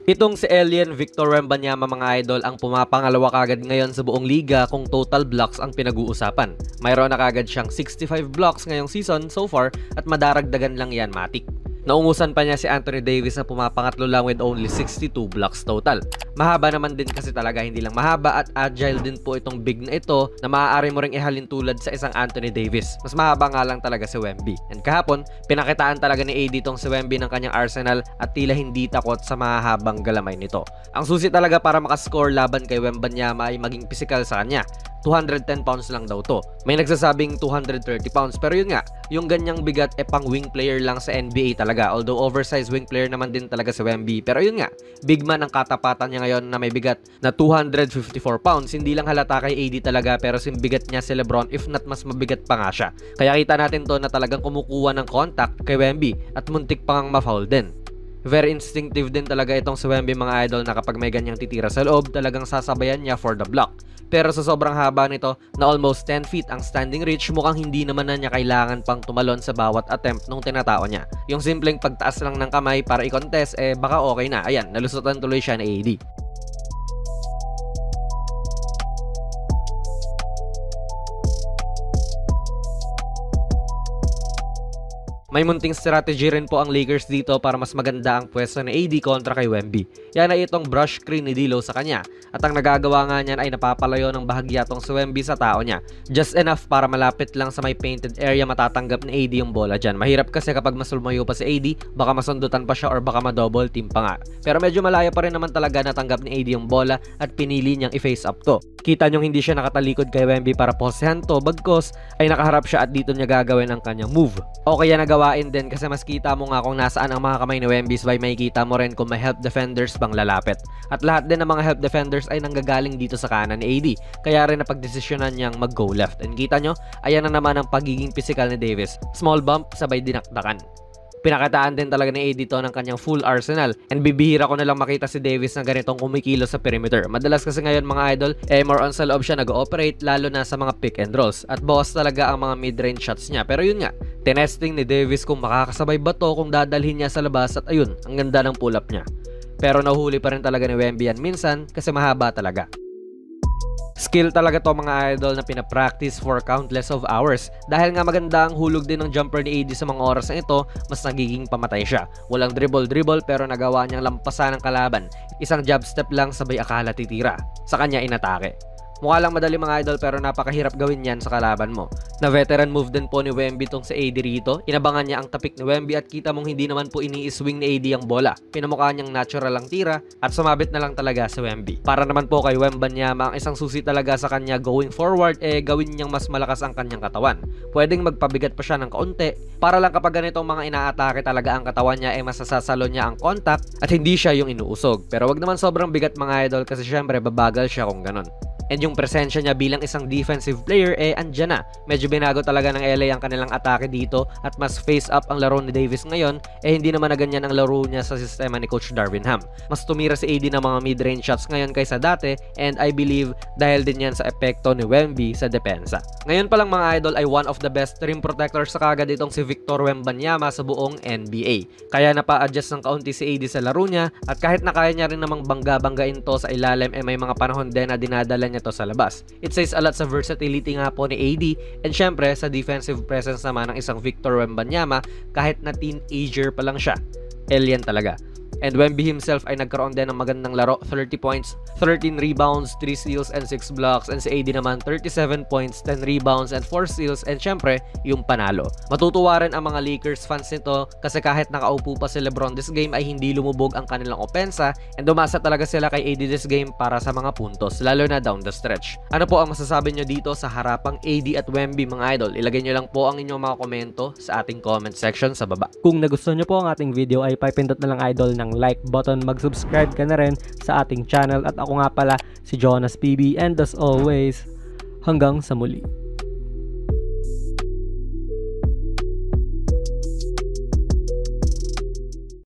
Itong si Alien Victor Wembanyama mga idol ang pumapangalawa kagad ngayon sa buong liga kung total blocks ang pinag-uusapan. Mayroon na kagad siyang 65 blocks ngayong season so far at madaragdagan lang yan matik. Naungusan pa niya si Anthony Davis na pumapangatlo lang with only 62 blocks total. Mahaba naman din kasi talaga, hindi lang mahaba at agile din po itong big na ito na maaari mo ring ihalin tulad sa isang Anthony Davis. Mas mahaba nga lang talaga si Wemby. And kahapon, pinakitaan talaga ni AD itong si Wemby ng kanyang arsenal at tila hindi takot sa mahahabang galamay nito. Ang susi talaga para makascore laban kay Wembanyama ay maging physical sa kanya. 210 pounds lang daw to. May nagsasabing 230 pounds pero yun nga, yung ganyang bigat pang wing player lang sa NBA talaga. Although oversized wing player naman din talaga si Wemby. Pero yun nga, big man ang katapatan niya ngayon na may bigat na 254 pounds. Hindi lang halata kay AD talaga pero bigat niya si LeBron if not mas mabigat pa nga siya. Kaya kita natin to na talagang kumukuha ng contact kay Wemby at muntik pang ma-foul din. Very instinctive din talaga itong si Wemby mga idol na kapag may ganyang titira sa loob, talagang sasabayan niya for the block. Pero sa sobrang haba nito na almost 10 feet ang standing reach, mukhang hindi naman na niya kailangan pang tumalon sa bawat attempt nung tinatao niya. Yung simpleng pagtaas lang ng kamay para i-contest, baka okay na. Ayan, nalusutan tuloy siya ni AD. May munting strategy rin po ang Lakers dito para mas maganda ang pwesto ni AD kontra kay Wemby. Yan ay itong brush screen ni D'Lo sa kanya. At ang nagagawa nga niyan ay napapalayo ng bahagya tong si Wemby sa tao niya. Just enough para malapit lang sa may painted area matatanggap ni AD yung bola dyan. Mahirap kasi kapag mas lumayo pa si AD, baka masundutan pa siya or baka ma-double team pa nga. Pero medyo malaya pa rin naman talaga natanggap ni AD yung bola at pinili niyang i-face up to. Kita niyong hindi siya nakatalikod kay Wemby para posehan to, bagkos ay nakaharap siya at dito niya gagawin ang kanyang move. O kaya nagawain din kasi mas kita mo nga kung nasaan ang mga kamay ni Wemby, sabay makikita mo rin kung may help defenders bang lalapit. At lahat din ng mga help defenders ay nanggagaling dito sa kanan ni AD. Kaya rin napagdesisyonan niyang mag-go left. And kita nyo, ayan na naman ang pagiging physical ni Davis. Small bump, sabay dinakdakan. Pinakitaan din talaga ni AD to ng kanyang full arsenal and bibihira ko na lang makita si Davis na ganitong kumikilo sa perimeter. Madalas kasi ngayon mga idol, more on sa loob siya nag-ooperate lalo na sa mga pick and rolls at boss talaga ang mga mid-range shots niya. Pero yun nga, tinesting ni Davis kung makakasabay ba to kung dadalhin niya sa labas at ayun, ang ganda ng pull-up niya. Pero nahuli pa rin talaga ni Wemby yan minsan kasi mahaba talaga. Skill talaga to mga idol na pinapractice for countless of hours. Dahil nga maganda ang hulog din ng jumper ni AD sa mga oras na ito, mas nagiging pamatay siya. Walang dribble pero nagawa niyang lampasan ng kalaban. Isang jab step lang sabay akala titira. Sa kanya inatake. Mukha lang madali mga idol pero napakahirap gawin yan sa kalaban mo. Na veteran move din po ni Wemby tong sa AD rito. Inabangan niya ang tapik ni Wemby at kita mong hindi naman po ini-swing ni AD ang bola. Pinamukha niyang natural ang tira at sumabit na lang talaga sa Wemby. Para naman po kay Wembanyama, ang isang susi talaga sa kanya going forward gawin niyang mas malakas ang kanyang katawan. Pwedeng magpabigat pa siya ng kaunti para lang kapag ganitong mga inaatake talaga ang katawan niya masasasalo niya ang contact at hindi siya yung inuusog. Pero wag naman sobrang bigat mga idol kasi syempre babagal siya kung ganon. And yung presensya niya bilang isang defensive player andyan na. Medyo binago talaga ng LA ang kanilang atake dito at mas face up ang laro ni Davis ngayon hindi naman na ganyan ang laro niya sa sistema ni Coach Darvin Ham. Mas tumira si AD ng mga mid-range shots ngayon kaysa dati and I believe dahil din yan sa epekto ni Wemby sa depensa. Ngayon pa lang mga idol ay one of the best rim protectors sa kagad itong si Victor Wembanyama sa buong NBA. Kaya napa-adjust ng kaunti si AD sa laro niya at kahit na kaya niya rin namang bangga-banggain to sa ilalim may mga panahon din na dinadala niya to sa labas. It says a lot sa versatility nga po ni AD and syempre sa defensive presence naman ng isang Victor Wembanyama kahit na teenager pa lang siya. Alien talaga. And Wemby himself ay nagkaroon din ng magandang laro, 30 points, 13 rebounds, 3 steals, and 6 blocks. And si AD naman, 37 points, 10 rebounds, and 4 steals. And syempre, yung panalo. Matutuwa rin ang mga Lakers fans nito kasi kahit nakaupo pa si LeBron this game ay hindi lumubog ang kanilang opensa and dumasa talaga sila kay AD this game para sa mga puntos, lalo na down the stretch. Ano po ang masasabi nyo dito sa harapang AD at Wemby mga idol? Ilagay nyo lang po ang inyong mga komento sa ating comment section sa baba. Kung nagustuhan nyo po ang ating video ay pipindot na lang idol ng like button, mag-subscribe ka na rin sa ating channel at ako nga pala si Jonas PB and as always, hanggang sa muli.